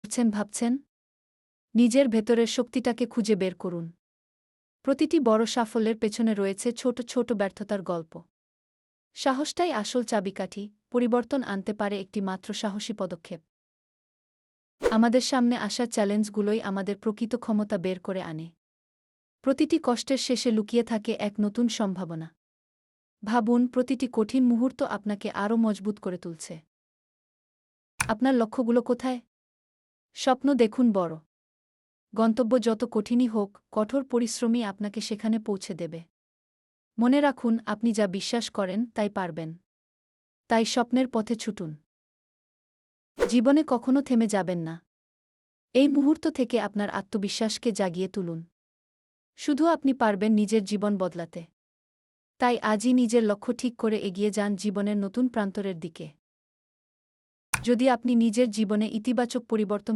করছেন ভাবছেন? নিজের ভেতরের শক্তিটাকে খুঁজে বের করুন। প্রতিটি বড় সাফল্যের পেছনে রয়েছে ছোট ছোট ব্যর্থতার গল্প। সাহসটাই আসল চাবিকাঠি, পরিবর্তন আনতে পারে একটি মাত্র সাহসী পদক্ষেপ। আমাদের সামনে আসা চ্যালেঞ্জগুলোই আমাদের প্রকৃত ক্ষমতা বের করে আনে। প্রতিটি কষ্টের শেষে লুকিয়ে থাকে এক নতুন সম্ভাবনা। ভাবুন, প্রতিটি কঠিন মুহূর্ত আপনাকে আরও মজবুত করে তুলছে। আপনার লক্ষ্যগুলো কোথায়? স্বপ্ন দেখুন বড়। গন্তব্য যত কঠিনই হোক, কঠোর পরিশ্রমই আপনাকে সেখানে পৌঁছে দেবে। মনে রাখুন, আপনি যা বিশ্বাস করেন তাই পারবেন। তাই স্বপ্নের পথে ছুটুন। জীবনে কখনো থেমে যাবেন না। এই মুহূর্ত থেকে আপনার আত্মবিশ্বাসকে জাগিয়ে তুলুন। শুধু আপনি পারবেন নিজের জীবন বদলাতে। তাই আজই নিজের লক্ষ্য ঠিক করে এগিয়ে যান জীবনের নতুন প্রান্তরের দিকে। যদি আপনি নিজের জীবনে ইতিবাচক পরিবর্তন